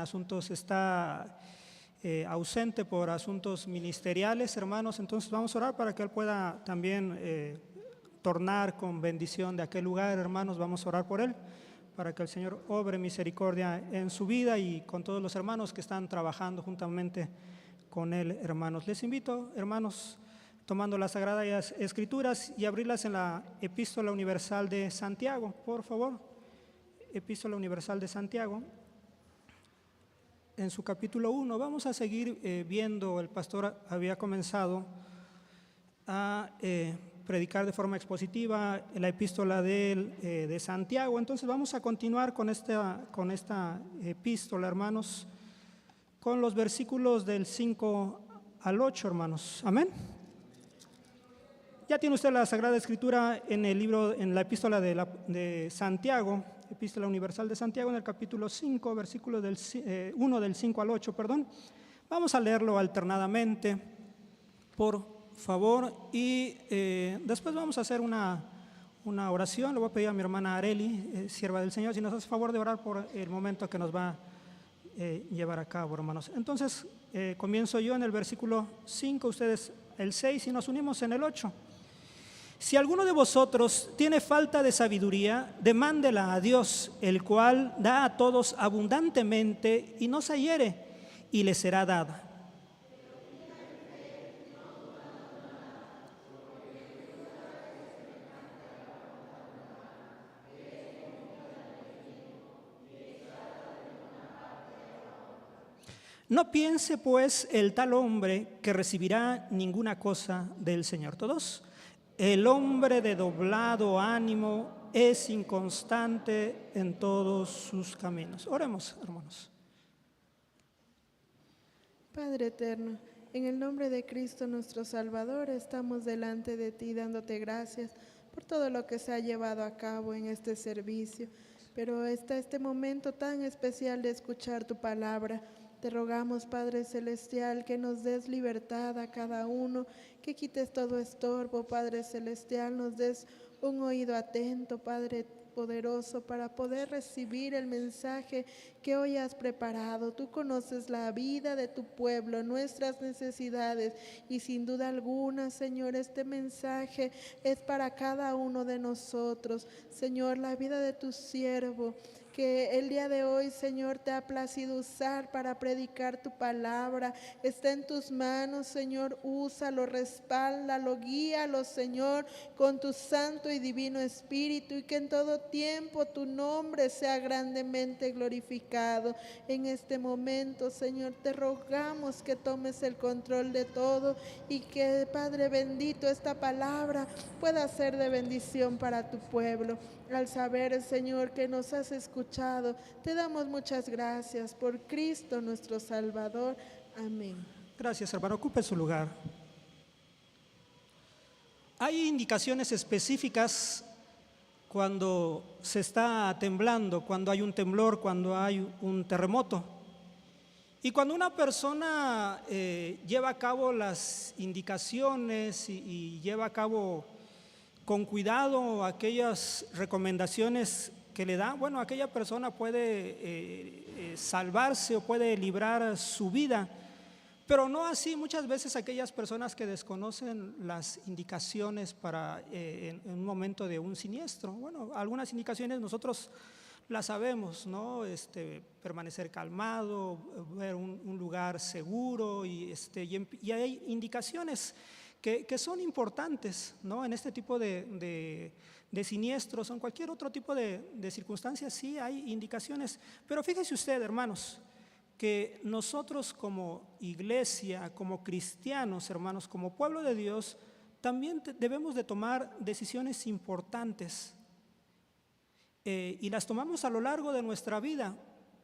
asuntos, está ausente por asuntos ministeriales, hermanos. Entonces vamos a orar para que él pueda también tornar con bendición de aquel lugar, hermanos. Vamos a orar por él, para que el Señor obre misericordia en su vida y con todos los hermanos que están trabajando juntamente con él, hermanos. Les invito, hermanos, tomando las Sagradas Escrituras y abrirlas en la Epístola Universal de Santiago, por favor. Epístola Universal de Santiago, en su capítulo 1. Vamos a seguir viendo, el pastor había comenzado a predicar de forma expositiva la epístola de Santiago. Entonces vamos a continuar con esta epístola, hermanos, con los versículos del 5 al 8, hermanos. Amén. Ya tiene usted la Sagrada Escritura en el libro, en la epístola de Santiago, Epístola Universal de Santiago, en el capítulo 5, versículo del 1 del 5 al 8, perdón. Vamos a leerlo alternadamente, por favor, y después vamos a hacer una oración. Le voy a pedir a mi hermana Areli, sierva del Señor, si nos hace favor de orar por el momento que nos va a llevar a cabo, hermanos. Entonces, comienzo yo en el versículo 5, ustedes el 6 y nos unimos en el 8. Si alguno de vosotros tiene falta de sabiduría, demándela a Dios, el cual da a todos abundantemente y no se hiere, y le será dada. No piense pues el tal hombre que recibirá ninguna cosa del Señor. Todos. El hombre de doblado ánimo es inconstante en todos sus caminos. Oremos, hermanos. Padre eterno, en el nombre de Cristo nuestro Salvador, estamos delante de ti dándote gracias por todo lo que se ha llevado a cabo en este servicio. Pero está este momento tan especial de escuchar tu palabra. Te rogamos, Padre Celestial, que nos des libertad a cada uno, que quites todo estorbo, Padre Celestial, nos des un oído atento, Padre poderoso, para poder recibir el mensaje que hoy has preparado. Tú conoces la vida de tu pueblo, nuestras necesidades, y sin duda alguna, Señor, este mensaje es para cada uno de nosotros. Señor, la vida de tu siervo, que el día de hoy, Señor, te ha placido usar para predicar tu palabra, está en tus manos, Señor. Úsalo, respáldalo, guíalo, Señor, con tu santo y divino Espíritu, y que en todo tiempo tu nombre sea grandemente glorificado. En este momento, Señor, te rogamos que tomes el control de todo y que, Padre bendito, esta palabra pueda ser de bendición para tu pueblo. Al saber, Señor, que nos has escuchado, te damos muchas gracias por Cristo nuestro Salvador. Amén. Gracias, hermano. Ocupe su lugar. Hay indicaciones específicas cuando se está temblando, cuando hay un temblor, cuando hay un terremoto. Y cuando una persona lleva a cabo las indicaciones y lleva a cabo con cuidado aquellas recomendaciones que le da, bueno, aquella persona puede salvarse o puede librar su vida, pero no así muchas veces aquellas personas que desconocen las indicaciones para en un momento de un siniestro. Bueno, algunas indicaciones nosotros las sabemos, ¿no? Permanecer calmado, ver un lugar seguro y hay indicaciones que son importantes, ¿no? En este tipo de siniestros o en cualquier otro tipo de circunstancias, sí hay indicaciones. Pero fíjese usted, hermanos, que nosotros como iglesia, como cristianos, hermanos, como pueblo de Dios, también debemos de tomar decisiones importantes. Y las tomamos a lo largo de nuestra vida,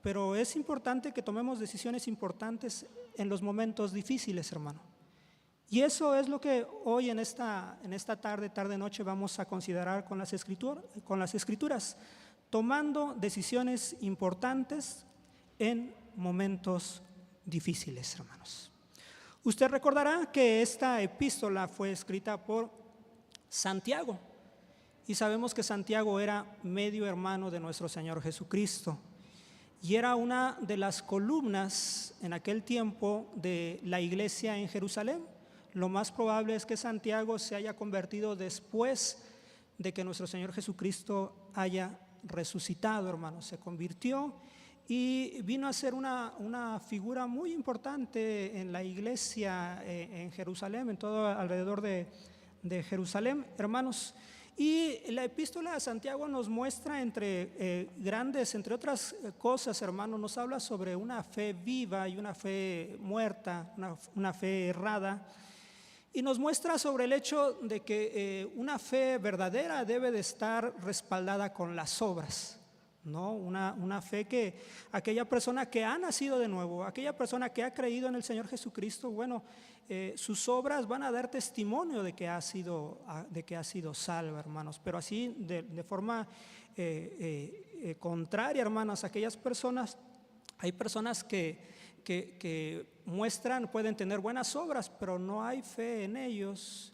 pero es importante que tomemos decisiones importantes en los momentos difíciles, hermano. Y eso es lo que hoy en esta tarde-noche vamos a considerar con las escrituras, tomando decisiones importantes en momentos difíciles, hermanos. Usted recordará que esta epístola fue escrita por Santiago, y sabemos que Santiago era medio hermano de nuestro Señor Jesucristo. y era una de las columnas en aquel tiempo de la iglesia en Jerusalén. Lo más probable es que Santiago se haya convertido después de que nuestro Señor Jesucristo haya resucitado, hermanos. Se convirtió y vino a ser una figura muy importante en la iglesia en Jerusalén, en todo alrededor de Jerusalén, hermanos. Y la epístola de Santiago nos muestra entre otras cosas, hermanos, nos habla sobre una fe viva y una fe muerta, una fe errada. Y nos muestra sobre el hecho de que una fe verdadera debe de estar respaldada con las obras, ¿no? Una fe que aquella persona que ha nacido de nuevo, aquella persona que ha creído en el Señor Jesucristo, bueno, sus obras van a dar testimonio de que ha sido salva, hermanos. Pero así de forma contraria, hermanos, aquellas personas, hay personas que muestran, pueden tener buenas obras, pero no hay fe en ellos.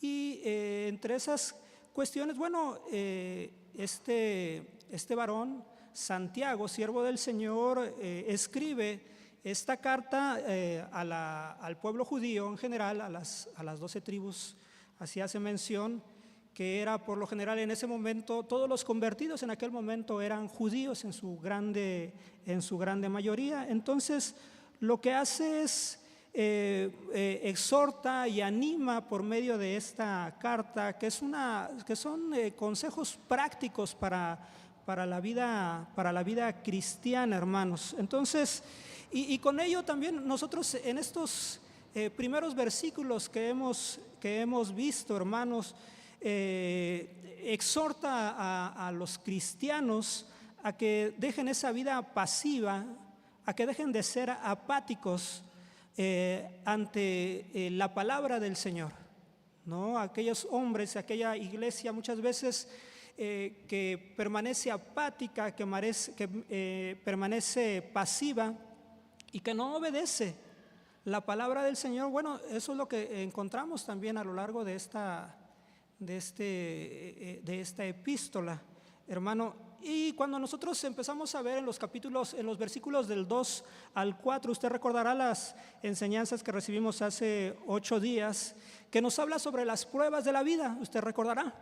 Y entre esas cuestiones, bueno, este varón, Santiago, siervo del Señor, escribe esta carta al pueblo judío en general, a las 12 tribus, así hace mención, que era por lo general en ese momento, todos los convertidos en aquel momento eran judíos en su grande mayoría. Entonces lo que hace es exhorta y anima por medio de esta carta, que son consejos prácticos para la vida cristiana, hermanos. Entonces, y con ello también nosotros en estos primeros versículos que hemos visto, hermanos, exhorta a los cristianos a que dejen esa vida pasiva, a que dejen de ser apáticos ante la palabra del Señor, ¿no? Aquellos hombres, aquella iglesia muchas veces que permanece apática, que permanece pasiva y que no obedece la palabra del Señor. Bueno, eso es lo que encontramos también a lo largo de esta epístola, hermano. Y cuando nosotros empezamos a ver en los versículos del 2 al 4, usted recordará las enseñanzas que recibimos hace 8 días, que nos habla sobre las pruebas de la vida, usted recordará,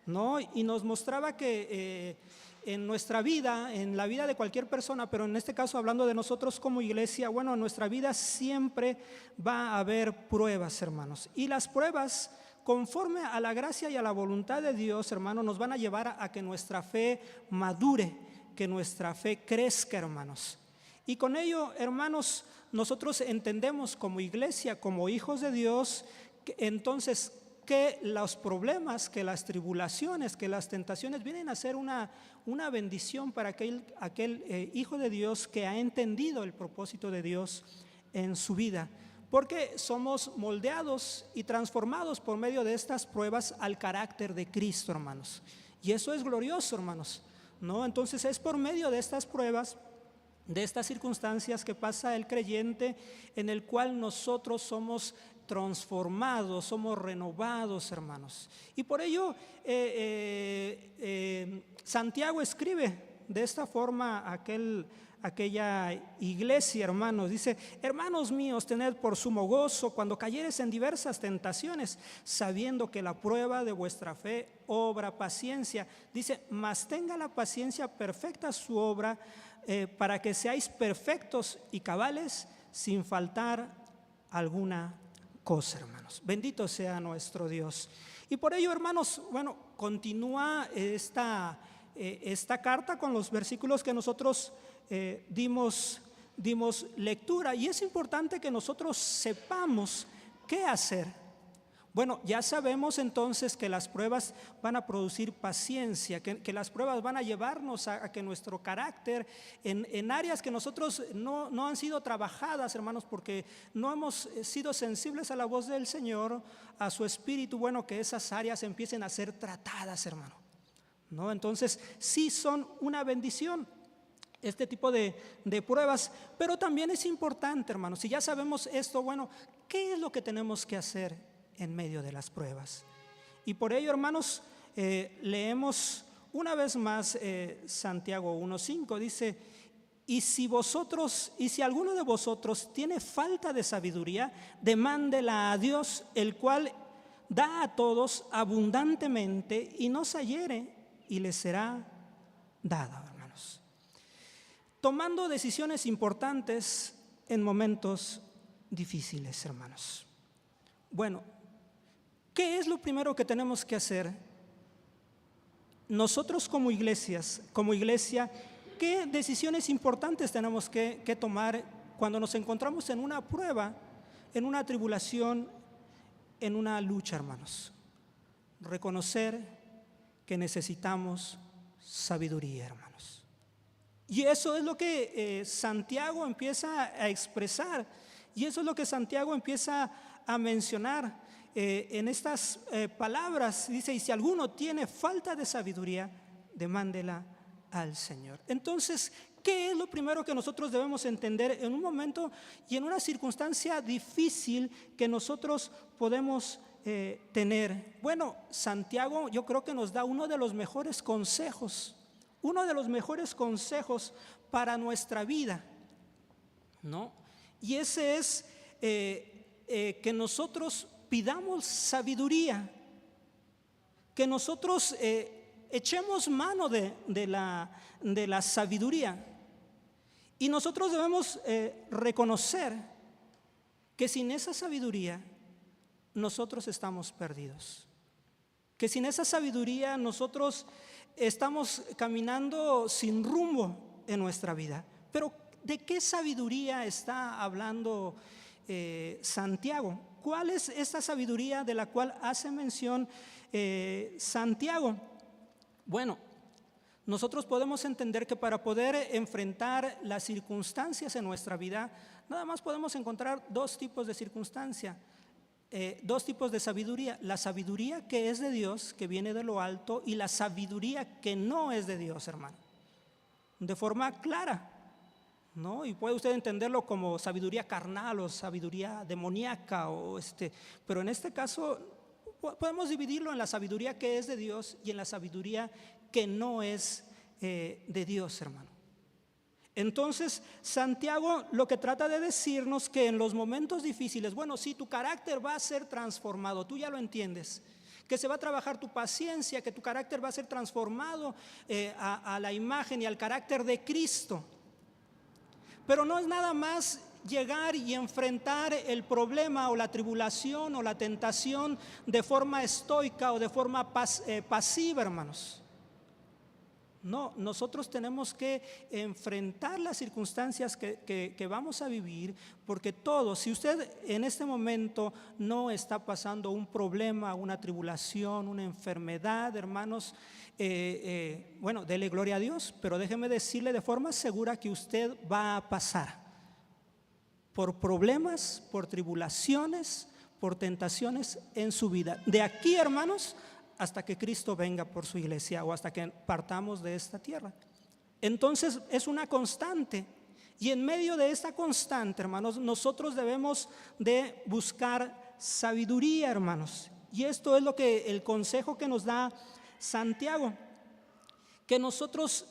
¿no? Y nos mostraba que en nuestra vida, en la vida de cualquier persona, pero en este caso hablando de nosotros como iglesia, bueno, en nuestra vida siempre va a haber pruebas, hermanos. Y las pruebas, conforme a la gracia y a la voluntad de Dios, hermanos, nos van a llevar a que nuestra fe madure, que nuestra fe crezca, hermanos. Y con ello, hermanos, nosotros entendemos como iglesia, como hijos de Dios, entonces que los problemas, que las tribulaciones, que las tentaciones vienen a ser una bendición para aquel hijo de Dios que ha entendido el propósito de Dios en su vida. Porque somos moldeados y transformados por medio de estas pruebas al carácter de Cristo, hermanos. Y eso es glorioso, hermanos, ¿no? Entonces es por medio de estas pruebas, de estas circunstancias que pasa el creyente, en el cual nosotros somos transformados, somos renovados, hermanos. Y por ello Santiago escribe de esta forma aquella iglesia, hermanos. Dice: hermanos míos, tened por sumo gozo cuando cayeres en diversas tentaciones, sabiendo que la prueba de vuestra fe obra paciencia. Dice: mas tenga la paciencia perfecta su obra, para que seáis perfectos y cabales, sin faltar alguna cosa, hermanos. Bendito sea nuestro Dios. Y por ello, hermanos, bueno, continúa esta carta con los versículos que nosotros dimos lectura, y es importante que nosotros sepamos qué hacer. Bueno, ya sabemos entonces que las pruebas van a producir paciencia, que las pruebas van a llevarnos a que nuestro carácter en áreas que nosotros no han sido trabajadas, hermanos, porque no hemos sido sensibles a la voz del Señor, a su Espíritu, bueno, que esas áreas empiecen a ser tratadas, hermano, ¿no? Entonces sí son una bendición este tipo de pruebas, pero también es importante, hermanos, si ya sabemos esto, bueno, ¿qué es lo que tenemos que hacer en medio de las pruebas? Y por ello, hermanos, leemos una vez más Santiago 1:5, dice: y si alguno de vosotros tiene falta de sabiduría, demándela a Dios, el cual da a todos abundantemente y no se hiere, y le será dada, hermanos. Tomando decisiones importantes en momentos difíciles, hermanos. Bueno, ¿qué es lo primero que tenemos que hacer? Nosotros como iglesia, ¿qué decisiones importantes tenemos que tomar cuando nos encontramos en una prueba, en una tribulación, en una lucha, hermanos? Reconocer que necesitamos sabiduría, hermanos. Y eso es lo que Santiago empieza a expresar, y eso es lo que Santiago empieza a mencionar en estas palabras. Dice, y si alguno tiene falta de sabiduría, demándela al Señor. Entonces, ¿qué es lo primero que nosotros debemos entender en un momento y en una circunstancia difícil que nosotros podemos tener? Bueno, Santiago yo creo que nos da uno de los mejores consejos para nuestra vida, ¿no? Y ese es que nosotros pidamos sabiduría, que nosotros echemos mano de la sabiduría. Y nosotros debemos reconocer que sin esa sabiduría nosotros estamos perdidos, que sin esa sabiduría nosotros estamos caminando sin rumbo en nuestra vida. Pero ¿de qué sabiduría está hablando Santiago? ¿Cuál es esta sabiduría de la cual hace mención Santiago? Bueno, nosotros podemos entender que para poder enfrentar las circunstancias en nuestra vida, nada más podemos encontrar dos tipos de circunstancia, dos tipos de sabiduría: la sabiduría que es de Dios, que viene de lo alto, y la sabiduría que no es de Dios, hermano, de forma clara, ¿no? Y puede usted entenderlo como sabiduría carnal o sabiduría demoníaca, pero en este caso podemos dividirlo en la sabiduría que es de Dios y en la sabiduría que no es de Dios, hermano. Entonces, Santiago lo que trata de decirnos que en los momentos difíciles, bueno, sí, tu carácter va a ser transformado, tú ya lo entiendes, que se va a trabajar tu paciencia, que tu carácter va a ser transformado a la imagen y al carácter de Cristo. Pero no es nada más llegar y enfrentar el problema o la tribulación o la tentación de forma estoica o de forma pasiva, hermanos. No, nosotros tenemos que enfrentar las circunstancias que vamos a vivir, porque todos, si usted en este momento no está pasando un problema, una tribulación, una enfermedad, hermanos, bueno, dele gloria a Dios, pero déjeme decirle de forma segura que usted va a pasar por problemas, por tribulaciones, por tentaciones en su vida. De aquí, hermanos, hasta que Cristo venga por su iglesia o hasta que partamos de esta tierra. Entonces es una constante, y en medio de esta constante, hermanos, nosotros debemos de buscar sabiduría, hermanos. Y esto es lo que el consejo que nos da Santiago, que nosotros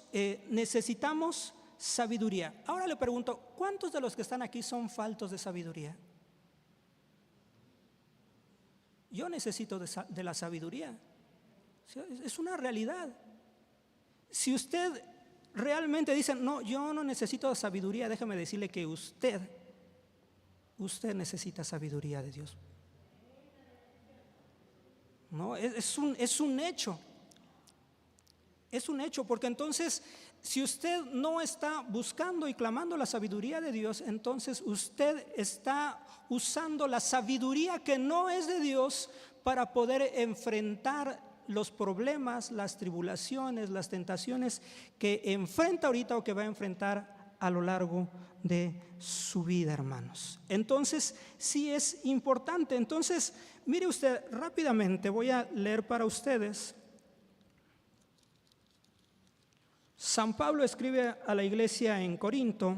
necesitamos sabiduría. Ahora le pregunto, ¿cuántos de los que están aquí son faltos de sabiduría? Yo necesito de la sabiduría. Es una realidad. Si usted realmente dice, no, yo no necesito sabiduría, déjeme decirle que usted necesita sabiduría de Dios. No, es un hecho. Es un hecho, porque entonces, si usted no está buscando y clamando la sabiduría de Dios, entonces usted está usando la sabiduría que no es de Dios para poder enfrentar los problemas, las tribulaciones, las tentaciones que enfrenta ahorita o que va a enfrentar a lo largo de su vida, hermanos. Entonces, sí es importante. Entonces, mire usted, rápidamente voy a leer para ustedes. San Pablo escribe a la iglesia en Corinto,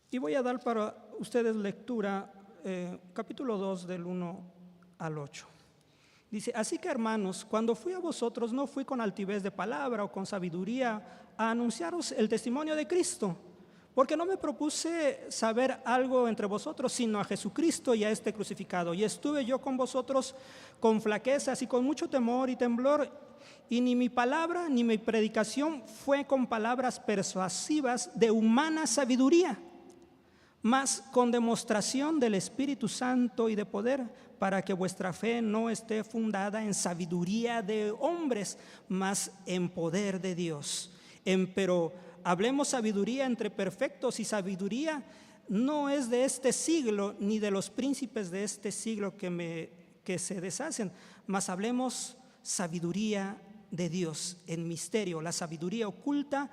y voy a dar para ustedes lectura capítulo 2 del 1 al 8. Dice, así que hermanos, cuando fui a vosotros no fui con altivez de palabra o con sabiduría a anunciaros el testimonio de Cristo, porque no me propuse saber algo entre vosotros, sino a Jesucristo y a este crucificado. Y estuve yo con vosotros con flaquezas y con mucho temor y temblor, y ni mi palabra ni mi predicación fue con palabras persuasivas de humana sabiduría, mas con demostración del Espíritu Santo y de poder, para que vuestra fe no esté fundada en sabiduría de hombres, mas en poder de Dios. Pero hablemos sabiduría entre perfectos, y sabiduría no es de este siglo, ni de los príncipes de este siglo que se deshacen, mas hablemos sabiduría de Dios en misterio, la sabiduría oculta,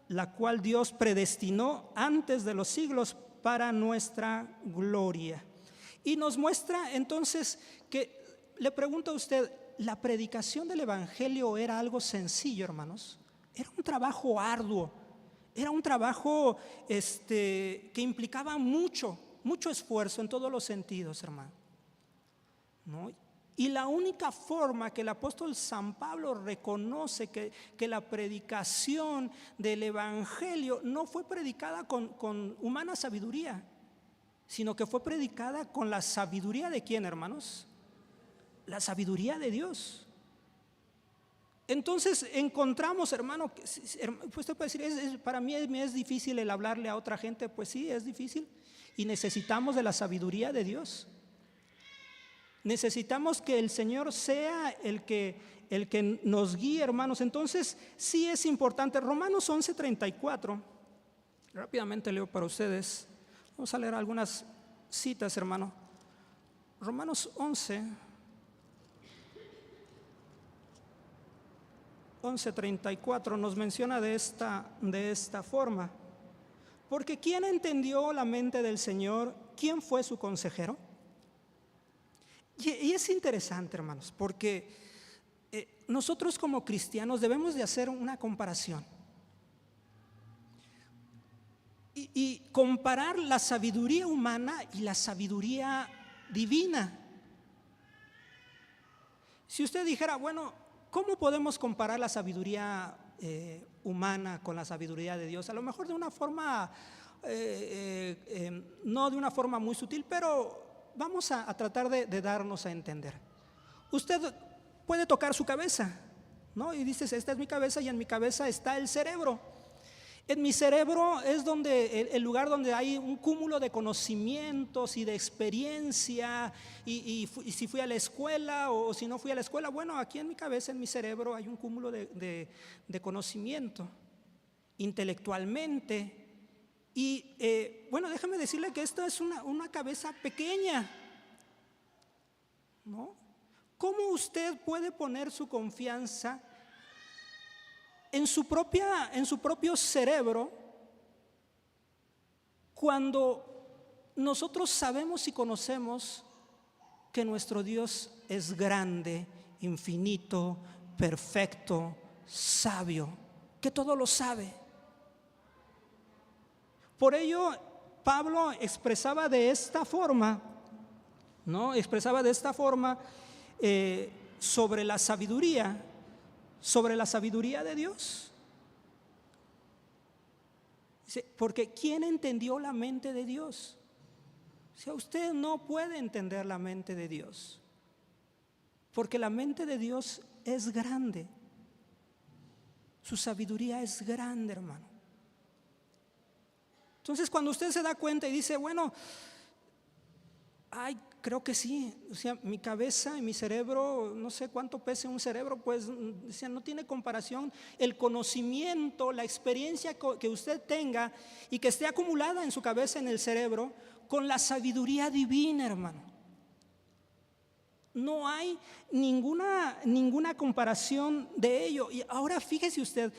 la cual Dios predestinó antes de los siglos para nuestra gloria. Y nos muestra entonces que, le pregunto a usted, ¿la predicación del evangelio era algo sencillo, hermanos? Era un trabajo arduo, era un trabajo que implicaba mucho esfuerzo en todos los sentidos, hermano, ¿no? Y la única forma que el apóstol San Pablo reconoce que la predicación del evangelio no fue predicada con humana sabiduría, sino que fue predicada con la sabiduría de ¿quién, hermanos? La sabiduría de Dios. Entonces encontramos, hermano, pues usted puede decir, para mí me es difícil el hablarle a otra gente. Pues sí, es difícil, y necesitamos de la sabiduría de Dios. Necesitamos que el Señor sea el que nos guíe, hermanos. Entonces sí es importante. Romanos 11:34, rápidamente leo para ustedes. Vamos a leer algunas citas, hermano. Romanos 11:34 nos menciona de esta forma: porque ¿quién entendió la mente del Señor? ¿Quién fue su consejero? Y es interesante, hermanos, porque nosotros como cristianos debemos de hacer una comparación y comparar la sabiduría humana y la sabiduría divina. Si usted dijera, bueno, ¿cómo podemos comparar la sabiduría humana con la sabiduría de Dios? A lo mejor de una forma, no de una forma muy sutil, pero vamos a tratar de darnos a entender. Usted puede tocar su cabeza, ¿no? Y dices, esta es mi cabeza, y en mi cabeza está el cerebro. En mi cerebro es el lugar donde hay un cúmulo de conocimientos y de experiencia, y si fui a la escuela o si no fui a la escuela, bueno, aquí en mi cabeza, en mi cerebro, hay un cúmulo de conocimiento intelectualmente. Y bueno, déjame decirle que esto es una cabeza pequeña, ¿no? ¿Cómo usted puede poner su confianza en su propio cerebro cuando nosotros sabemos y conocemos que nuestro Dios es grande, infinito, perfecto, sabio, que todo lo sabe? Por ello, Pablo expresaba de esta forma, ¿no? Expresaba de esta forma sobre la sabiduría de Dios. Dice, porque ¿quién entendió la mente de Dios? O sea, usted no puede entender la mente de Dios, porque la mente de Dios es grande. Su sabiduría es grande, hermano. Entonces, cuando usted se da cuenta y dice, bueno, creo que sí, o sea, mi cabeza y mi cerebro, no sé cuánto pese un cerebro, pues, o sea, no tiene comparación el conocimiento, la experiencia que usted tenga y que esté acumulada en su cabeza, en el cerebro, con la sabiduría divina, hermano. No hay ninguna comparación de ello. Y ahora fíjese usted,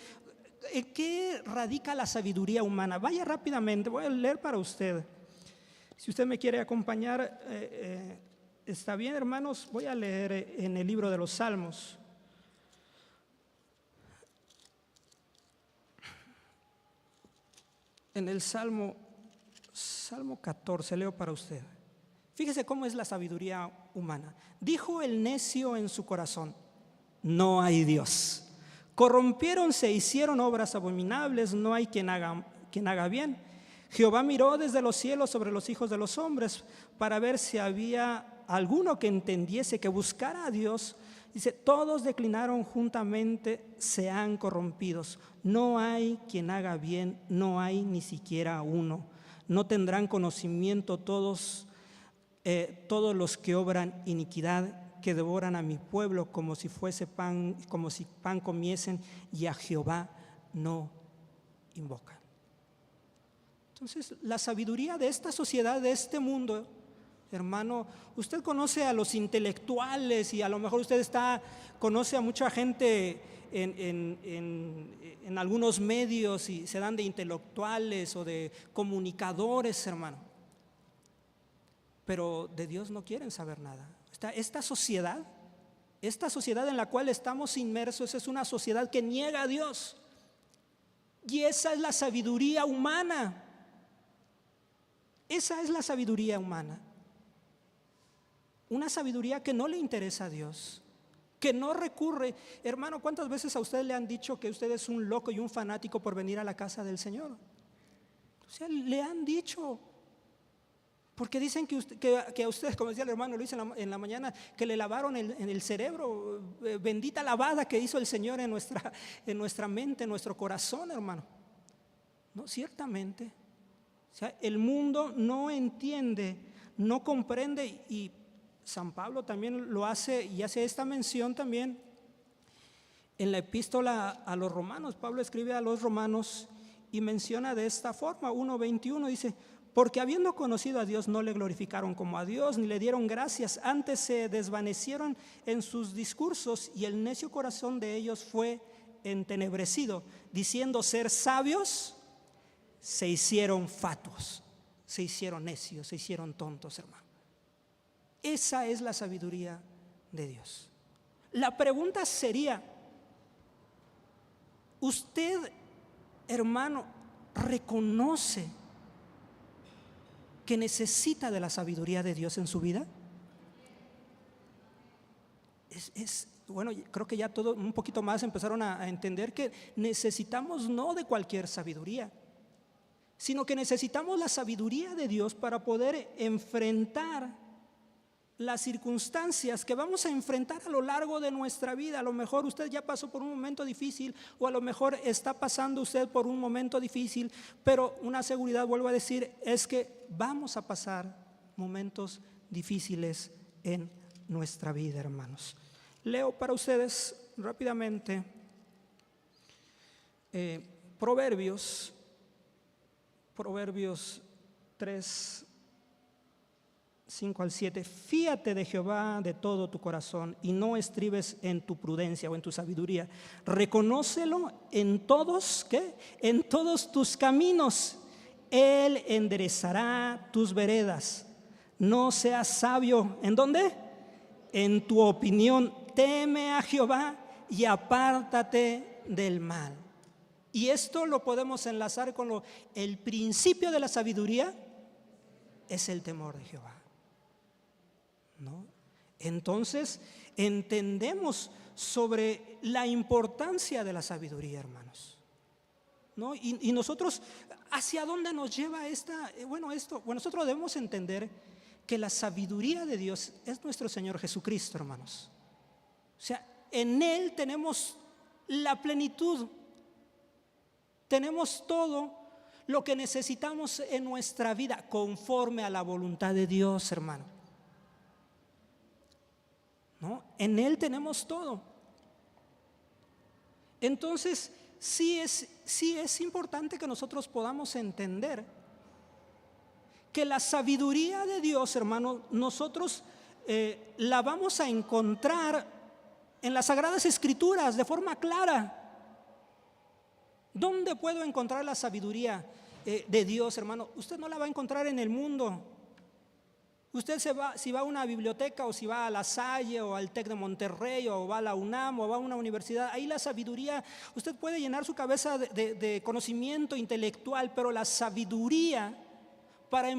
¿en qué radica la sabiduría humana? Vaya rápidamente, voy a leer para usted. Si usted me quiere acompañar, está bien, hermanos. Voy a leer en el libro de los Salmos. En el Salmo 14, leo para usted. Fíjese cómo es la sabiduría humana. Dijo el necio en su corazón, no hay Dios. Corrompiéronse, hicieron obras abominables, no hay quien haga bien. Jehová miró desde los cielos sobre los hijos de los hombres para ver si había alguno que entendiese, que buscara a Dios. Dice, todos declinaron juntamente, se han corrompidos. No hay quien haga bien, no hay ni siquiera uno. No tendrán conocimiento todos los que obran iniquidad, que devoran a mi pueblo como si fuese pan, como si pan comiesen, y a Jehová no invocan. Entonces, la sabiduría de esta sociedad, de este mundo, hermano, usted conoce a los intelectuales y a lo mejor usted conoce a mucha gente en algunos medios y se dan de intelectuales o de comunicadores, hermano. Pero de Dios no quieren saber nada. Esta sociedad en la cual estamos inmersos es una sociedad que niega a Dios. Y esa es la sabiduría humana. Esa es la sabiduría humana. Una sabiduría que no le interesa a Dios, que no recurre. Hermano, ¿cuántas veces a usted le han dicho que usted es un loco y un fanático por venir a la casa del Señor? O sea, le han dicho. Porque dicen que a usted, como decía el hermano Luis en la mañana, que le lavaron en el cerebro. Bendita lavada que hizo el Señor en nuestra mente, en nuestro corazón, hermano. No, ciertamente. O sea, el mundo no entiende, no comprende, y San Pablo también lo hace, y hace esta mención también en la epístola a los romanos. Pablo escribe a los romanos y menciona de esta forma, 1:21, dice: porque habiendo conocido a Dios no le glorificaron como a Dios, ni le dieron gracias, antes se desvanecieron en sus discursos, y el necio corazón de ellos fue entenebrecido, diciendo ser sabios, se hicieron fatuos, se hicieron necios, se hicieron tontos, hermano. Esa es la sabiduría de Dios. La pregunta sería, ¿usted, hermano, reconoce que necesita de la sabiduría de Dios en su vida? Bueno, creo que ya todo un poquito más empezaron a entender que necesitamos no de cualquier sabiduría, sino que necesitamos la sabiduría de Dios para poder enfrentar las circunstancias que vamos a enfrentar a lo largo de nuestra vida. A lo mejor usted ya pasó por un momento difícil, o a lo mejor está pasando usted por un momento difícil, pero una seguridad, vuelvo a decir, es que vamos a pasar momentos difíciles en nuestra vida, hermanos. Leo para ustedes rápidamente Proverbios 3, 5 al 7. Fíate de Jehová de todo tu corazón y no estribes en tu prudencia o en tu sabiduría. Reconócelo en todos, ¿qué? En todos tus caminos. Él enderezará tus veredas. No seas sabio, ¿en dónde? En tu opinión. Teme a Jehová y apártate del mal. Y esto lo podemos enlazar con el principio de la sabiduría es el temor de Jehová, ¿no? Entonces entendemos sobre la importancia de la sabiduría, hermanos, ¿no? Y nosotros, ¿hacia dónde nos lleva esta? Bueno, nosotros debemos entender que la sabiduría de Dios es nuestro Señor Jesucristo, hermanos. O sea, en Él tenemos la plenitud, tenemos todo lo que necesitamos en nuestra vida conforme a la voluntad de Dios, hermano, ¿no? En Él tenemos todo. Entonces, sí es importante que nosotros podamos entender que la sabiduría de Dios, hermano, nosotros la vamos a encontrar en las Sagradas Escrituras de forma clara. ¿Dónde puedo encontrar la sabiduría de Dios, hermano? Usted no la va a encontrar en el mundo. Usted si va a una biblioteca, o si va a La Salle o al TEC de Monterrey, o va a la UNAM o va a una universidad, ahí la sabiduría, usted puede llenar su cabeza de conocimiento intelectual, pero la sabiduría para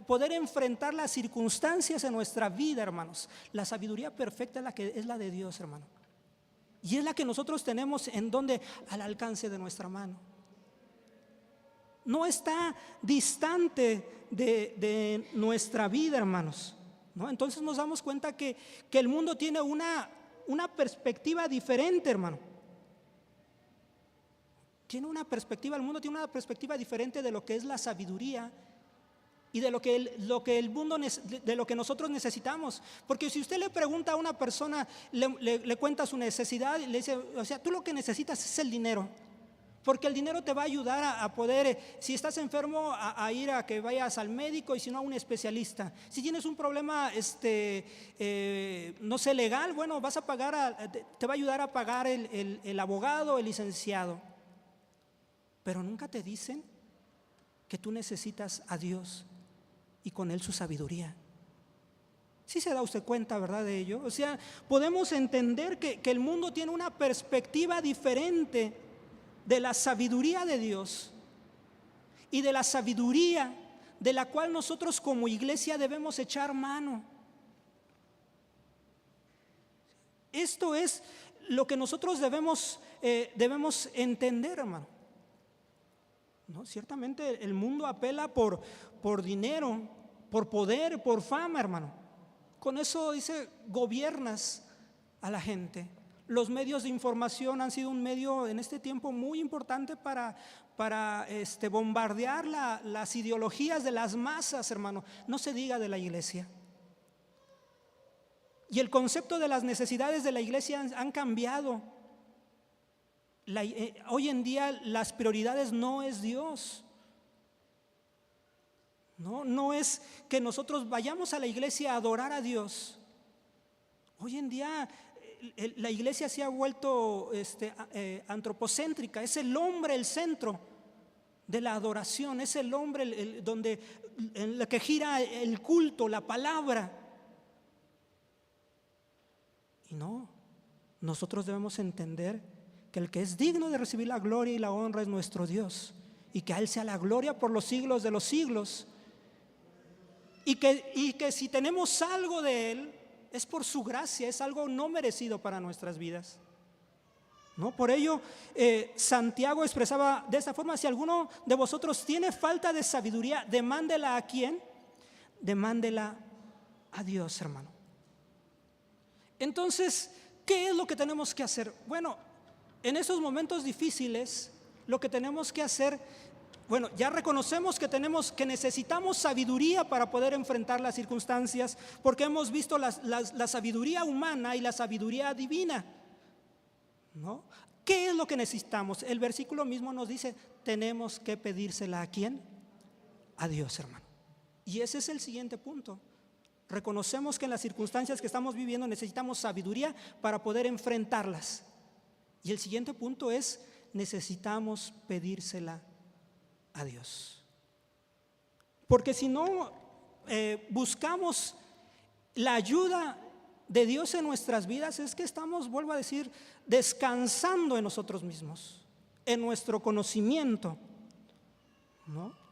poder enfrentar las circunstancias en nuestra vida, hermanos, la sabiduría perfecta es la de Dios, hermano. Y es la que nosotros tenemos en donde, al alcance de nuestra mano. No está distante de nuestra vida, hermanos, ¿no? Entonces nos damos cuenta que el mundo tiene una perspectiva diferente, hermano. El mundo tiene una perspectiva diferente de lo que es la sabiduría y de lo que el mundo, de lo que nosotros necesitamos. Porque si usted le pregunta a una persona, le cuenta su necesidad y le dice, o sea, tú lo que necesitas es el dinero. Porque el dinero te va a ayudar a poder, si estás enfermo, a ir a que vayas al médico, y si no, a un especialista. Si tienes un problema, no sé, legal, bueno, vas a pagar, te va a ayudar a pagar el abogado, el licenciado. Pero nunca te dicen que tú necesitas a Dios y con Él su sabiduría. ¿Sí se da usted cuenta, verdad, de ello? O sea, podemos entender que el mundo tiene una perspectiva diferente de la sabiduría de Dios y de la sabiduría de la cual nosotros como iglesia debemos echar mano. Esto es lo que nosotros debemos entender, hermano. ¿No? Ciertamente el mundo apela por dinero, por poder, por fama, hermano. Con eso, dice, gobiernas a la gente. Los medios de información han sido un medio en este tiempo muy importante para bombardear las ideologías de las masas, hermano. No se diga de la iglesia. Y el concepto de las necesidades de la iglesia han cambiado. Hoy en día las prioridades no es Dios. No es que nosotros vayamos a la iglesia a adorar a Dios. Hoy en día la iglesia se ha vuelto antropocéntrica. Es el hombre el centro de la adoración. Es el hombre en la que gira el culto, la palabra. Y no, nosotros debemos entender que el que es digno de recibir la gloria y la honra es nuestro Dios, y que a Él sea la gloria por los siglos de los siglos, y que si tenemos algo de Él es por su gracia, es algo no merecido para nuestras vidas, ¿no? Por ello Santiago expresaba de esta forma: si alguno de vosotros tiene falta de sabiduría, demándela. ¿A quién? Demándela a Dios, hermano. Entonces, ¿qué es lo que tenemos que hacer? Bueno, en esos momentos difíciles, lo que tenemos que hacer, bueno, ya reconocemos que necesitamos sabiduría para poder enfrentar las circunstancias, porque hemos visto la sabiduría humana y la sabiduría divina, ¿no? ¿Qué es lo que necesitamos? El versículo mismo nos dice, tenemos que pedírsela ¿a quién? A Dios, hermano. Y ese es el siguiente punto. Reconocemos que en las circunstancias que estamos viviendo necesitamos sabiduría para poder enfrentarlas. Y el siguiente punto es, necesitamos pedírsela a Dios. Porque si no buscamos la ayuda de Dios en nuestras vidas, es que estamos, vuelvo a decir, descansando en nosotros mismos, en nuestro conocimiento, ¿no?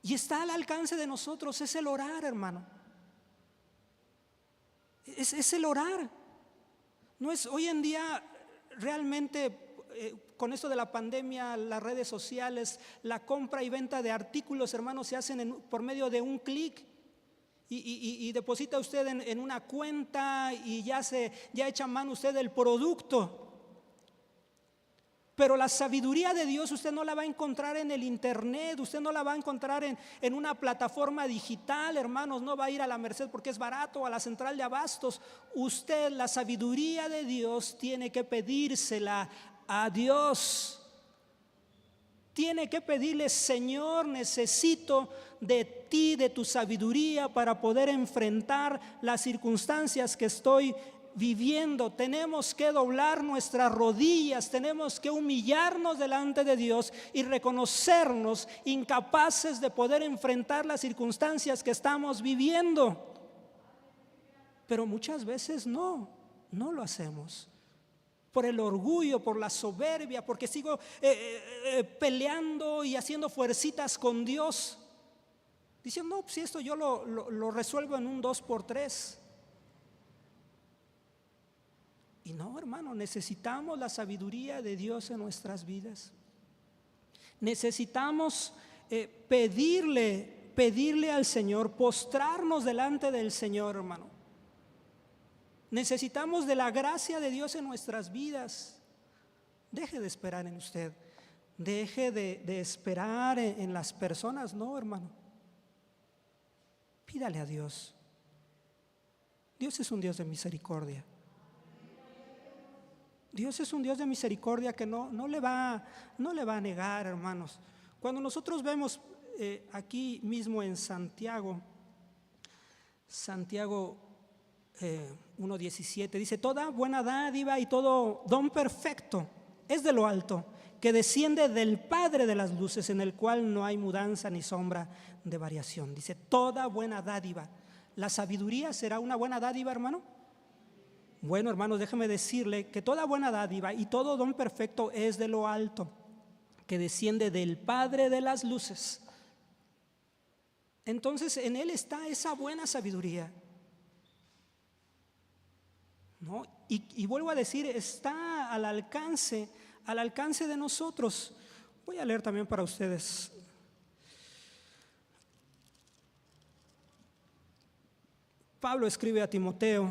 Y está al alcance de nosotros, es el orar, hermano. Es el orar. No es hoy en día realmente con esto de la pandemia, las redes sociales, la compra y venta de artículos, hermanos, se hacen por medio de un clic y deposita usted en una cuenta y ya echa mano usted del producto. Pero la sabiduría de Dios usted no la va a encontrar en el internet, usted no la va a encontrar en una plataforma digital, hermanos. No va a ir a la Merced porque es barato, o a la central de abastos. Usted, la sabiduría de Dios, tiene que pedírsela a Dios. Tiene que pedirle: Señor, necesito de ti, de tu sabiduría para poder enfrentar las circunstancias que estoy viviendo. Tenemos que doblar nuestras rodillas, tenemos que humillarnos delante de Dios y reconocernos incapaces de poder enfrentar las circunstancias que estamos viviendo. Pero muchas veces no lo hacemos. Por el orgullo, por la soberbia, porque sigo peleando y haciendo fuercitas con Dios, diciendo: no, pues si esto yo lo resuelvo en un 2x3. Y no, hermano, necesitamos la sabiduría de Dios en nuestras vidas. Necesitamos pedirle al Señor, postrarnos delante del Señor, hermano. Necesitamos de la gracia de Dios en nuestras vidas. Deje de esperar en usted. Deje de esperar en las personas, no, hermano. Pídale a Dios. Dios es un Dios de misericordia. Dios es un Dios de misericordia que no le va a negar, hermanos. Cuando nosotros vemos aquí mismo en Santiago 1:17, dice: toda buena dádiva y todo don perfecto es de lo alto, que desciende del Padre de las luces, en el cual no hay mudanza ni sombra de variación. Dice: toda buena dádiva. ¿La sabiduría será una buena dádiva, hermano? Bueno, hermanos, déjeme decirle que toda buena dádiva y todo don perfecto es de lo alto, que desciende del Padre de las luces. Entonces en Él está esa buena sabiduría, ¿no? Y vuelvo a decir, está al alcance de nosotros. Voy a leer también para ustedes. Pablo escribe a Timoteo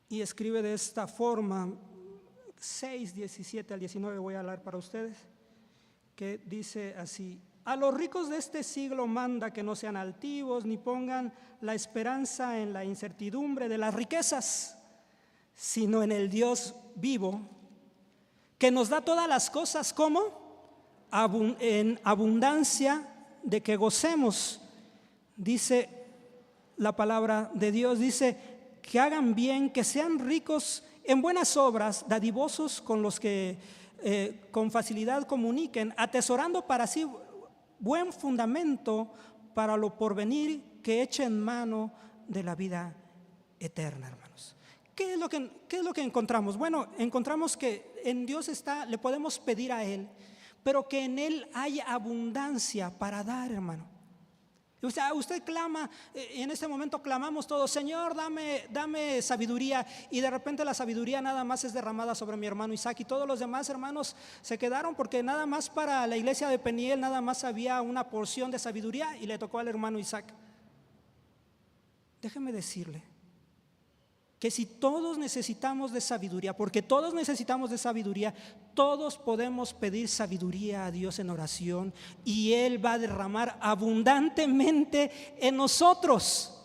y escribe de esta forma, 6:17 al 19 voy a hablar para ustedes, que dice así: a los ricos de este siglo manda que no sean altivos, ni pongan la esperanza en la incertidumbre de las riquezas, sino en el Dios vivo, que nos da todas las cosas como en abundancia de que gocemos. Dice la palabra de Dios, dice: que hagan bien, que sean ricos en buenas obras, dadivosos con los que con facilidad comuniquen, atesorando para sí buen fundamento para lo porvenir, que echen mano de la vida eterna, hermanos. ¿Qué es lo que encontramos? Bueno, encontramos que en Dios le podemos pedir a Él, pero que en Él hay abundancia para dar, hermano. Usted clama, en este momento clamamos todos: Señor, dame sabiduría, y de repente la sabiduría nada más es derramada sobre mi hermano Isaac, y todos los demás hermanos se quedaron, porque nada más para la iglesia de Peniel nada más había una porción de sabiduría y le tocó al hermano Isaac. Déjeme decirle que si todos necesitamos de sabiduría, porque todos necesitamos de sabiduría, todos podemos pedir sabiduría a Dios en oración, y Él va a derramar abundantemente en nosotros.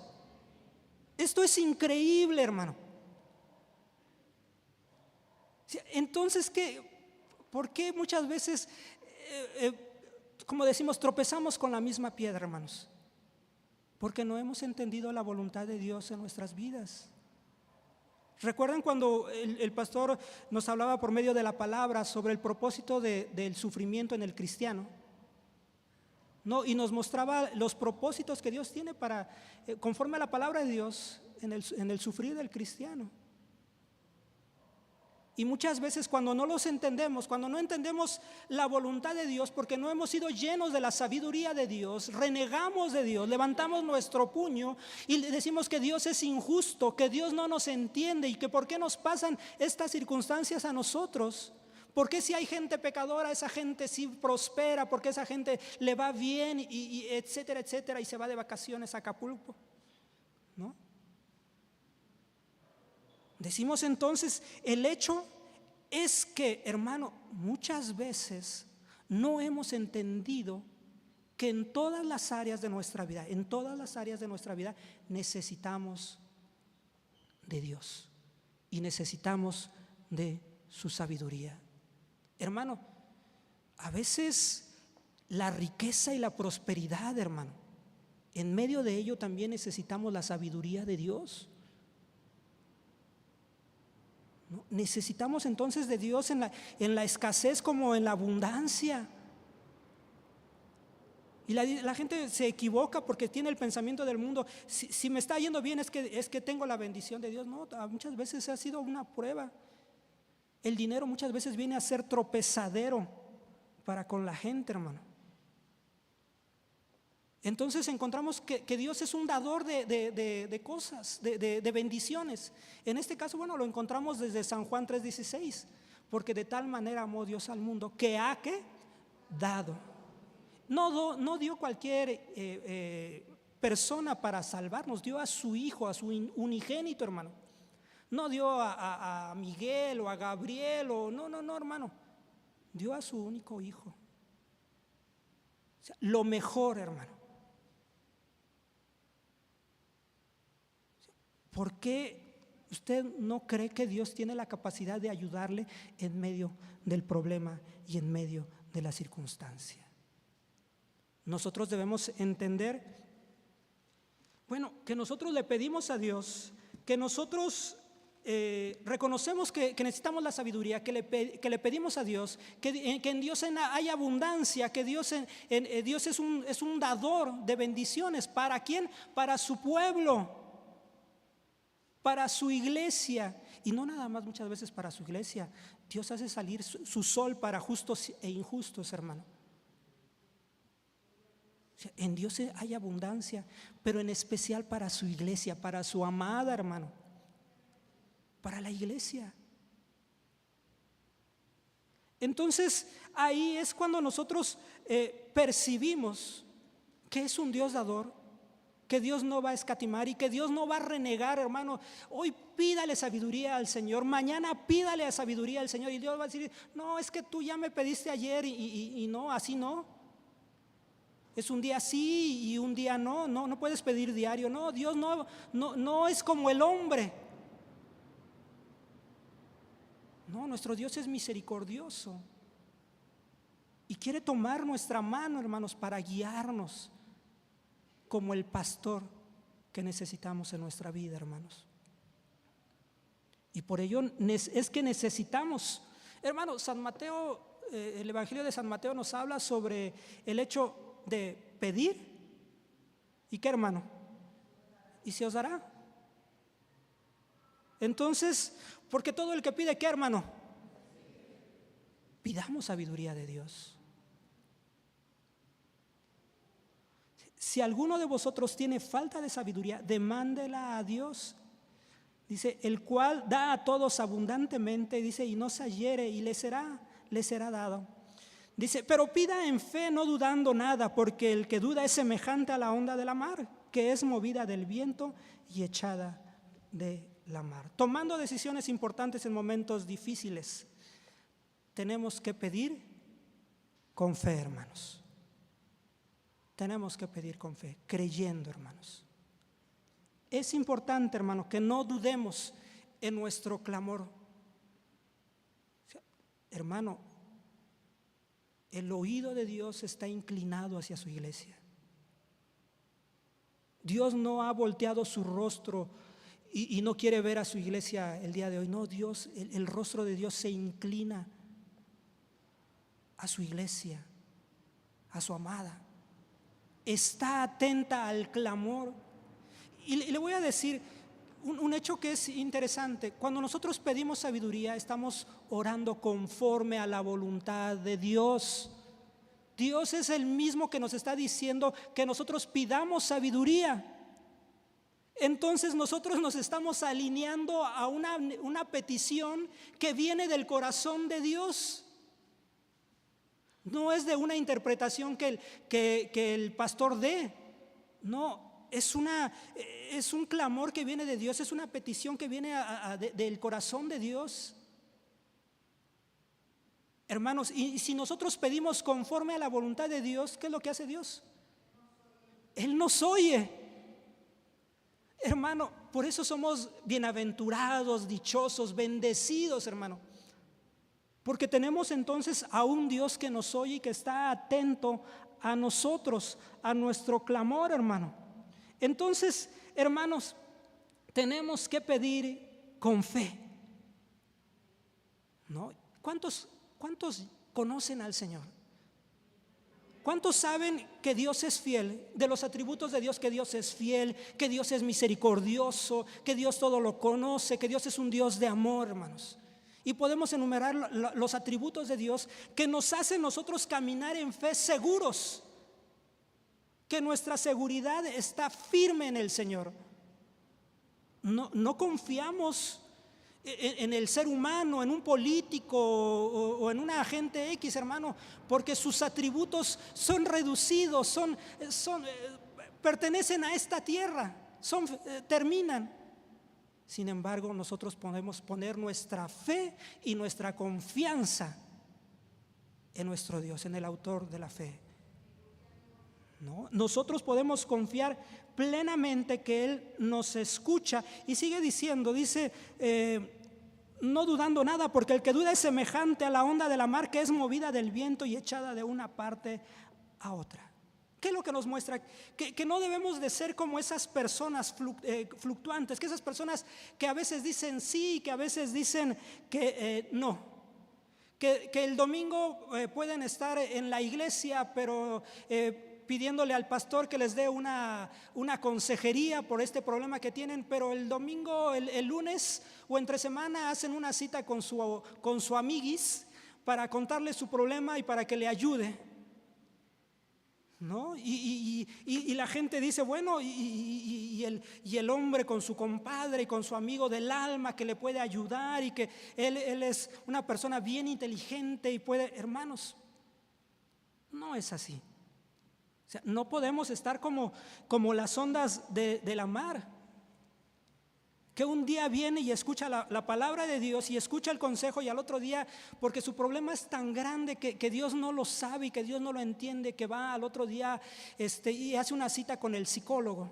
Esto es increíble, hermano. Entonces, ¿por qué muchas veces, como decimos, tropezamos con la misma piedra, hermanos? Porque no hemos entendido la voluntad de Dios en nuestras vidas. ¿Recuerdan cuando el pastor nos hablaba por medio de la palabra sobre el propósito del sufrimiento en el cristiano? ¿No? Y nos mostraba los propósitos que Dios tiene conforme a la palabra de Dios en el sufrir del cristiano. Y muchas veces cuando no los entendemos, cuando no entendemos la voluntad de Dios, porque no hemos sido llenos de la sabiduría de Dios, renegamos de Dios, levantamos nuestro puño y decimos que Dios es injusto, que Dios no nos entiende, y que por qué nos pasan estas circunstancias a nosotros. ¿Por qué si hay gente pecadora, esa gente sí prospera? ¿Por qué esa gente le va bien, y etcétera, etcétera, y se va de vacaciones a Acapulco? ¿No? Decimos entonces, el hecho es que, hermano, muchas veces no hemos entendido que en todas las áreas de nuestra vida, necesitamos de Dios y necesitamos de su sabiduría. Hermano, a veces la riqueza y la prosperidad, hermano, en medio de ello también necesitamos la sabiduría de Dios. ¿No? Necesitamos entonces de Dios en la escasez como en la abundancia. Y la gente se equivoca porque tiene el pensamiento del mundo: si me está yendo bien es que tengo la bendición de Dios. No, muchas veces ha sido una prueba. El dinero muchas veces viene a ser tropezadero para con la gente, hermano. Entonces encontramos que Dios es un dador de cosas, de bendiciones. En este caso, bueno, lo encontramos desde San Juan 3:16, porque de tal manera amó Dios al mundo que ha ¿qué? Dado. No dio cualquier persona para salvarnos, dio a su Hijo, a su unigénito, hermano. No dio a Miguel o a Gabriel, no, hermano. Dio a su único Hijo. O sea, lo mejor, hermano. ¿Por qué usted no cree que Dios tiene la capacidad de ayudarle en medio del problema y en medio de la circunstancia? Nosotros debemos entender, bueno, que nosotros le pedimos a Dios, que nosotros reconocemos que necesitamos la sabiduría, que le pedimos a Dios, que en Dios hay abundancia, que Dios es un dador de bendiciones. ¿Para quién? Para su pueblo, para su iglesia, y no nada más muchas veces para su iglesia. Dios hace salir su sol para justos e injustos, hermano. O sea, en Dios hay abundancia, pero en especial para su iglesia, para su amada, hermano, para la iglesia. Entonces ahí es cuando nosotros percibimos que es un Dios dador, que Dios no va a escatimar y que Dios no va a renegar, hermano. Hoy pídale sabiduría al Señor, mañana pídale sabiduría al Señor, y Dios va a decir: no, es que tú ya me pediste ayer y no, así no. Es un día sí y un día no puedes pedir diario. No, Dios no es como el hombre. No, nuestro Dios es misericordioso y quiere tomar nuestra mano, hermanos, para guiarnos como el pastor que necesitamos en nuestra vida, hermanos. Y por ello es que necesitamos, hermanos, San Mateo, el Evangelio de San Mateo nos habla sobre el hecho de pedir. ¿Y qué, hermano? Y se os dará. Entonces, porque todo el que pide, ¿qué, hermano? Pidamos sabiduría de Dios. Si alguno de vosotros tiene falta de sabiduría, demándela a Dios. Dice, el cual da a todos abundantemente, dice, y no se hiere, y le será dado. Dice, pero pida en fe, no dudando nada, porque el que duda es semejante a la onda de la mar, que es movida del viento y echada de la mar. Tomando decisiones importantes en momentos difíciles, tenemos que pedir con fe, hermanos. Tenemos que pedir con fe, creyendo, hermanos. Es importante, hermanos, que no dudemos en nuestro clamor. Hermano, el oído de Dios está inclinado hacia su iglesia. Dios no ha volteado su rostro y no quiere ver a su iglesia el día de hoy. No, Dios, el rostro de Dios se inclina a su iglesia, a su amada. Está atenta al clamor. Y le voy a decir un hecho que es interesante. Cuando nosotros pedimos sabiduría, estamos orando conforme a la voluntad de Dios. Dios es el mismo que nos está diciendo que nosotros pidamos sabiduría. Entonces nosotros nos estamos alineando a una petición que viene del corazón de Dios. No es de una interpretación que el pastor dé. No, es un clamor que viene de Dios, es una petición que viene del corazón de Dios. Hermanos, y si nosotros pedimos conforme a la voluntad de Dios, ¿qué es lo que hace Dios? Él nos oye. Hermano, por eso somos bienaventurados, dichosos, bendecidos, hermano. Porque tenemos entonces a un Dios que nos oye y que está atento a nosotros, a nuestro clamor, hermano. Entonces, hermanos, tenemos que pedir con fe, ¿no? ¿Cuántos conocen al Señor? ¿Cuántos saben que Dios es fiel? De los atributos de Dios, que Dios es fiel, que Dios es misericordioso, que Dios todo lo conoce, que Dios es un Dios de amor, hermanos. Y podemos enumerar los atributos de Dios que nos hacen nosotros caminar en fe seguros. que nuestra seguridad está firme en el Señor. No confiamos en el ser humano, en un político o en un agente X, hermano, porque sus atributos son reducidos, pertenecen a esta tierra, terminan. Sin embargo, nosotros podemos poner nuestra fe y nuestra confianza en nuestro Dios, en el autor de la fe. ¿No? Nosotros podemos confiar plenamente que Él nos escucha. Y sigue diciendo, dice, no dudando nada, porque el que duda es semejante a la onda de la mar, que es movida del viento y echada de una parte a otra. ¿Qué es lo que nos muestra? Que no debemos de ser como esas personas fluctuantes, que esas personas que a veces dicen sí, que a veces dicen que no. Que el domingo pueden estar en la iglesia, pero pidiéndole al pastor que les dé una consejería por este problema que tienen, pero el domingo, el lunes o entre semana hacen una cita con su amiguis para contarle su problema y para que le ayude. ¿No? Y la gente dice, bueno, y el hombre con su compadre y con su amigo del alma que le puede ayudar y que él es una persona bien inteligente y puede, hermanos, no es así. O sea, no podemos estar como las ondas de la mar, que un día viene y escucha la palabra de Dios y escucha el consejo, y al otro día, porque su problema es tan grande que Dios no lo sabe y que Dios no lo entiende, que va al otro día y hace una cita con el psicólogo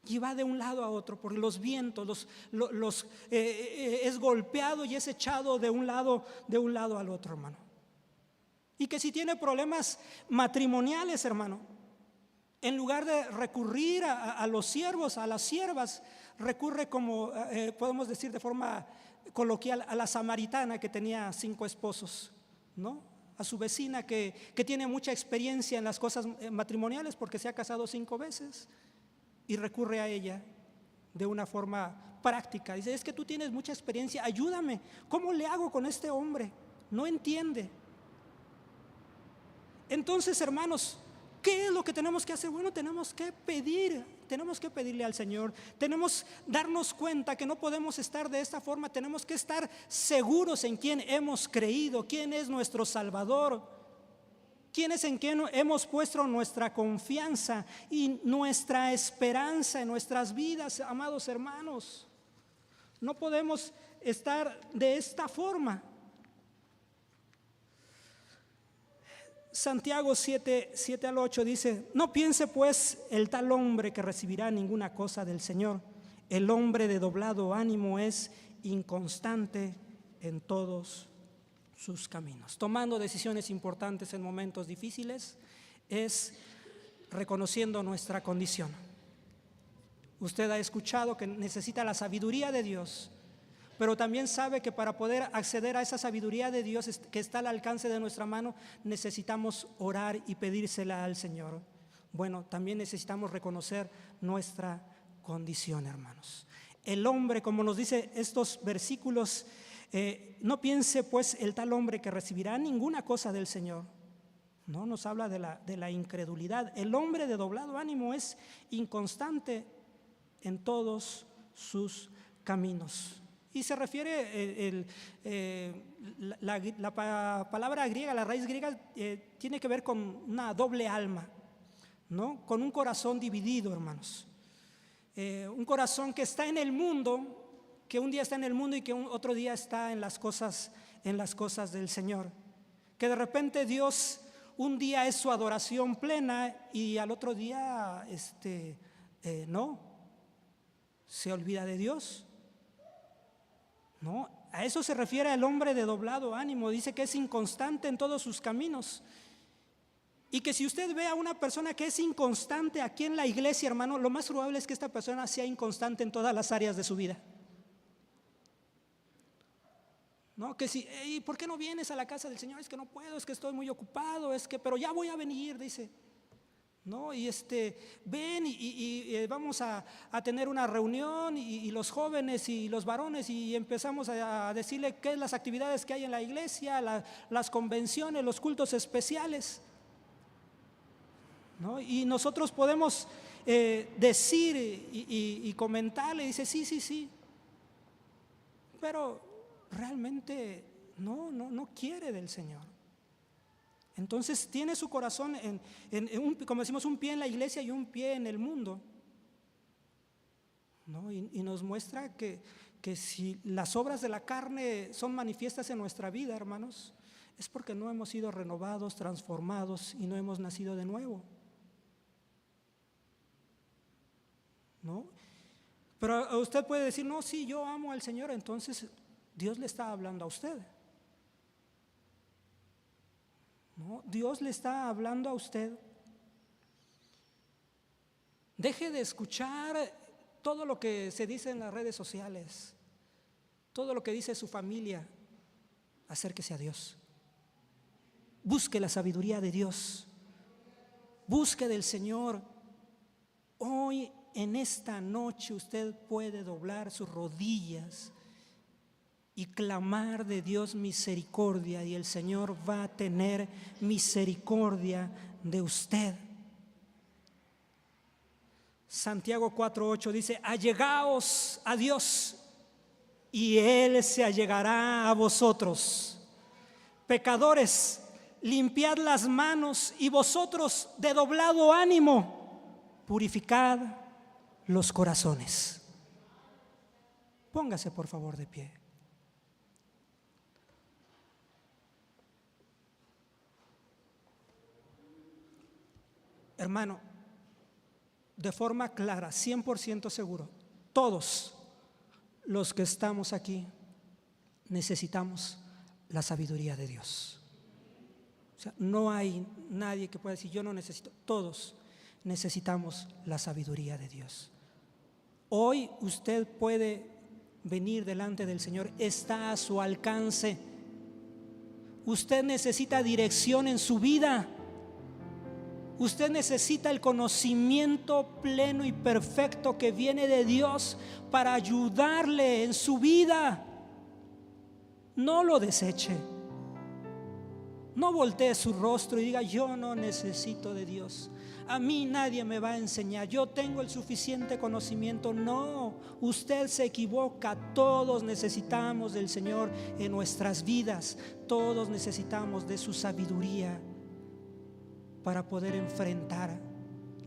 y va de un lado a otro por los vientos, es golpeado y es echado de un lado al otro, hermano. Y que si tiene problemas matrimoniales, hermano, en lugar de recurrir a los siervos, a las siervas, recurre, como podemos decir de forma coloquial, a la samaritana que tenía 5 esposos, ¿no? A su vecina que tiene mucha experiencia en las cosas matrimoniales porque se ha casado 5 veces, y recurre a ella de una forma práctica. Dice, es que tú tienes mucha experiencia, ayúdame, ¿cómo le hago con este hombre? No entiende. Entonces, hermanos, ¿qué es lo que tenemos que hacer? Bueno, tenemos que pedirle al Señor, tenemos que darnos cuenta que no podemos estar de esta forma, tenemos que estar seguros en quién hemos creído, quién es nuestro Salvador, quién es en quien hemos puesto nuestra confianza y nuestra esperanza en nuestras vidas, amados hermanos. No podemos estar de esta forma. Santiago 7 al 8 dice, no piense pues el tal hombre que recibirá ninguna cosa del Señor. El hombre de doblado ánimo es inconstante en todos sus caminos. Tomando decisiones importantes en momentos difíciles es reconociendo nuestra condición. Usted ha escuchado que necesita la sabiduría de Dios, pero también sabe que para poder acceder a esa sabiduría de Dios que está al alcance de nuestra mano, necesitamos orar y pedírsela al Señor. Bueno, también necesitamos reconocer nuestra condición, hermanos. El hombre, como nos dice estos versículos, no piense pues el tal hombre que recibirá ninguna cosa del Señor. No nos habla de la incredulidad. El hombre de doblado ánimo es inconstante en todos sus caminos. Y se refiere, la palabra griega, la raíz griega, tiene que ver con una doble alma, ¿no? Con un corazón dividido, hermanos. Un corazón que está en el mundo, que un día está en el mundo y que otro día está en las cosas del Señor. Que de repente Dios un día es su adoración plena y al otro día no, se olvida de Dios. No, a eso se refiere el hombre de doblado ánimo. Dice que es inconstante en todos sus caminos. Y que si usted ve a una persona que es inconstante aquí en la iglesia, hermano, lo más probable es que esta persona sea inconstante en todas las áreas de su vida. No, que si, ¿y por qué no vienes a la casa del Señor? Es que no puedo, es que estoy muy ocupado, pero ya voy a venir, dice. ¿No? Y ven y vamos a tener una reunión y los jóvenes y los varones y empezamos a decirle qué es las actividades que hay en la iglesia, las convenciones, los cultos especiales. ¿no? Y nosotros podemos decir y comentarle, dice sí, pero realmente no quiere del Señor. Entonces tiene su corazón como decimos, un pie en la iglesia y un pie en el mundo, ¿no? Y nos muestra que si las obras de la carne son manifiestas en nuestra vida, hermanos, es porque no hemos sido renovados, transformados y no hemos nacido de nuevo, ¿no? Pero usted puede decir, no, sí, yo amo al Señor. Entonces Dios le está hablando a usted, ¿no? Dios le está hablando a usted. Deje de escuchar todo lo que se dice en las redes sociales, todo lo que dice su familia. Acérquese a Dios, busque la sabiduría de Dios, busque del Señor. Hoy, en esta noche, usted puede doblar sus rodillas y clamar de Dios misericordia, y el Señor va a tener misericordia de usted. Santiago 4:8 dice: allegaos a Dios y Él se allegará a vosotros. Pecadores, limpiad las manos, y vosotros de doblado ánimo, purificad los corazones. Póngase por favor de pie. Hermano, de forma clara, 100% seguro, todos los que estamos aquí necesitamos la sabiduría de Dios. O sea, no hay nadie que pueda decir yo no necesito. Todos necesitamos la sabiduría de Dios. Hoy usted puede venir delante del Señor, está a su alcance. Usted necesita dirección en su vida. Usted necesita el conocimiento pleno y perfecto que viene de Dios para ayudarle en su vida. No lo deseche. No voltee su rostro y diga yo no necesito de Dios. A mí nadie me va a enseñar. Yo tengo el suficiente conocimiento. No, usted se equivoca. Todos necesitamos del Señor en nuestras vidas. Todos necesitamos de su sabiduría para poder enfrentar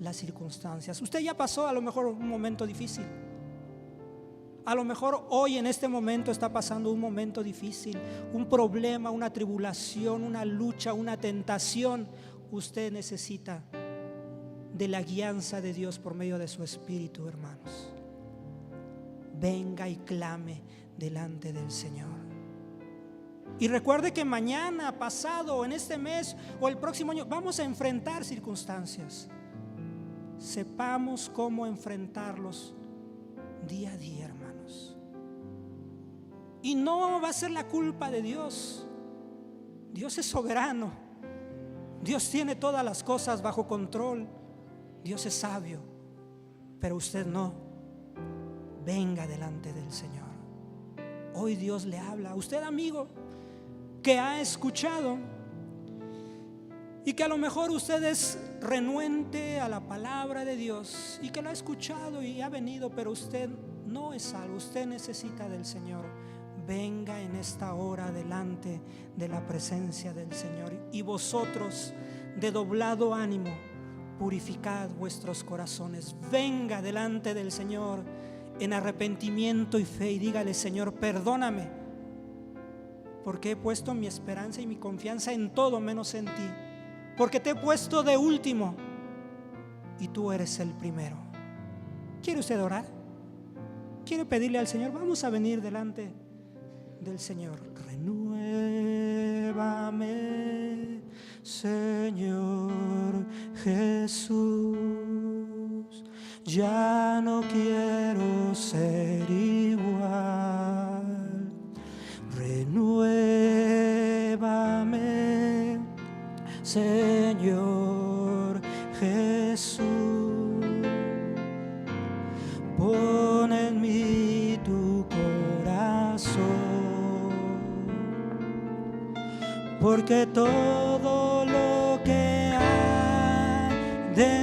las circunstancias. Usted ya pasó a lo mejor un momento difícil. A lo mejor hoy en este momento está pasando un momento difícil, un problema, una tribulación, una lucha, una tentación. Usted necesita de la guianza de Dios por medio de su Espíritu, hermanos. Venga y clame delante del Señor. Y recuerde que mañana, pasado, en este mes o el próximo año vamos a enfrentar circunstancias. Sepamos cómo enfrentarlos día a día, hermanos. Y no va a ser la culpa de Dios. Dios es soberano. Dios tiene todas las cosas bajo control. Dios es sabio. Pero usted no. Venga delante del Señor. Hoy Dios le habla a usted, amigo, que ha escuchado y que a lo mejor usted es renuente a la palabra de Dios y que lo ha escuchado y ha venido, pero usted no es salvo. Usted necesita del Señor. Venga en esta hora delante de la presencia del Señor. Y vosotros de doblado ánimo, purificad vuestros corazones. Venga delante del Señor en arrepentimiento y fe y dígale: Señor, perdóname, porque he puesto mi esperanza y mi confianza en todo menos en ti, porque te he puesto de último y tú eres el primero. ¿Quiere usted orar? ¿Quiere pedirle al Señor? Vamos a venir delante del Señor. Renuévame, Señor Jesús, ya no quiero ser igual. Renuévame, Señor Jesús, pon en mí tu corazón, porque todo lo que hay de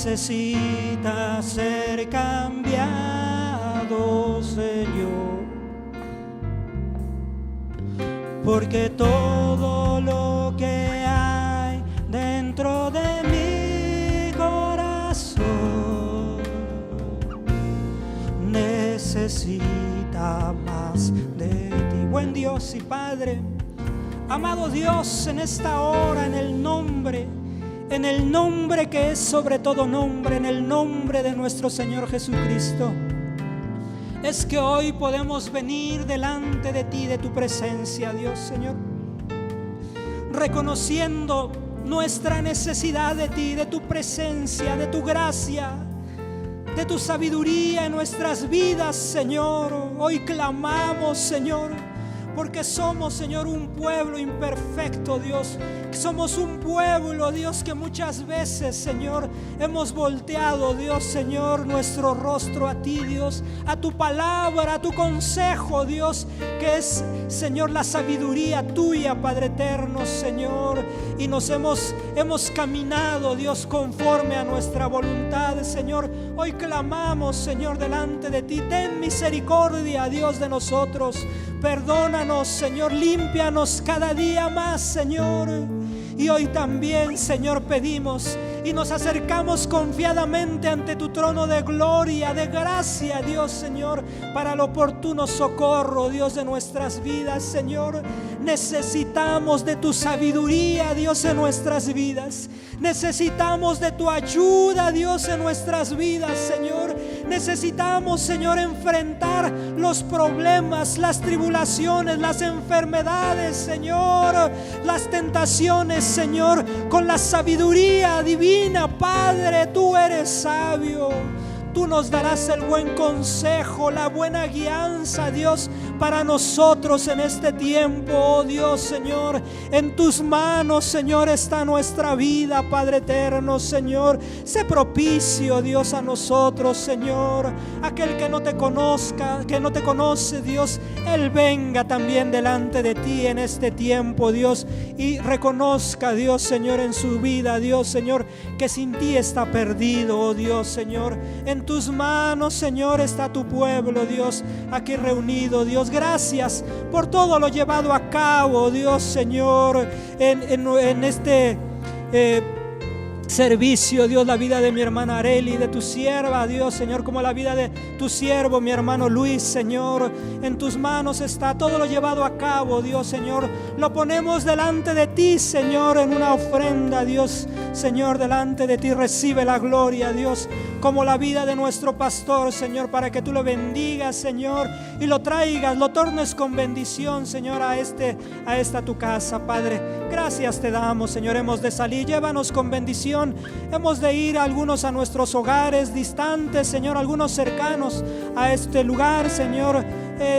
necesita ser cambiado, Señor, porque todo lo que hay dentro de mi corazón necesita más de ti. Buen Dios y Padre, amado Dios, en esta hora, en el nombre que es sobre todo nombre, en el nombre de nuestro Señor Jesucristo, es que hoy podemos venir delante de ti, de tu presencia, Dios, Señor, reconociendo nuestra necesidad de ti, de tu presencia, de tu gracia, de tu sabiduría en nuestras vidas, Señor. Hoy clamamos, Señor, porque somos, Señor, un pueblo imperfecto, Dios. Somos un pueblo, Dios, que muchas veces, Señor, hemos volteado, Dios, Señor, nuestro rostro a ti, Dios, a tu palabra, a tu consejo, Dios, que es, Señor, la sabiduría tuya, Padre eterno, Señor. Y nos hemos caminado, Dios, conforme a nuestra voluntad, Señor. Hoy clamamos, Señor, delante de ti. Ten misericordia, Dios, de nosotros. Perdónanos, Señor, límpianos cada día más, Señor. Y hoy también, Señor, pedimos y nos acercamos confiadamente ante tu trono de gloria, de gracia, Dios, Señor, para el oportuno socorro, Dios, de nuestras vidas, Señor. Necesitamos de tu sabiduría, Dios, en nuestras vidas. Necesitamos de tu ayuda, Dios, en nuestras vidas, Señor. Necesitamos, Señor, enfrentar los problemas, las tribulaciones, las enfermedades, Señor, las tentaciones, Señor, con la sabiduría divina. Padre, tú eres sabio. Tú nos darás el buen consejo, la buena guianza, Dios, para nosotros en este tiempo, oh Dios, Señor. En tus manos, Señor, está nuestra vida, Padre eterno, Señor. Sé propicio, Dios, a nosotros, Señor. Aquel que no te conozca, que no te conoce, Dios, él venga también delante de ti en este tiempo, Dios, y reconozca, Dios, Señor, en su vida, Dios, Señor, que sin ti está perdido, oh Dios, Señor. En tus manos, Señor, está tu pueblo, Dios, aquí reunido, Dios. Gracias por todo lo llevado a cabo, Dios, Señor, en este servicio, Dios, la vida de mi hermana Areli, de tu sierva, Dios, Señor, como la vida de tu siervo, mi hermano Luis, Señor. En tus manos está todo lo llevado a cabo, Dios, Señor. Lo ponemos delante de ti, Señor, en una ofrenda, Dios, Señor, delante de ti. Recibe la gloria, Dios, como la vida de nuestro pastor, Señor, para que tú lo bendigas, Señor, y lo traigas, lo tornes con bendición, Señor, a esta tu casa, Padre. Gracias te damos, Señor. Hemos de salir, llévanos con bendición. Hemos de ir algunos a nuestros hogares distantes, Señor, algunos cercanos a este lugar, Señor.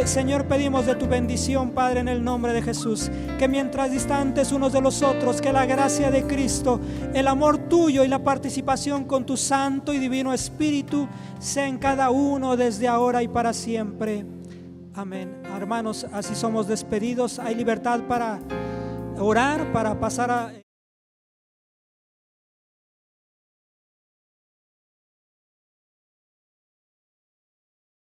Señor, pedimos de tu bendición, Padre, en el nombre de Jesús, que mientras distantes unos de los otros, que la gracia de Cristo, el amor tuyo y la participación con tu Santo y Divino Espíritu sea en cada uno desde ahora y para siempre. Amén. Hermanos, así somos despedidos. Hay libertad para orar, para pasar a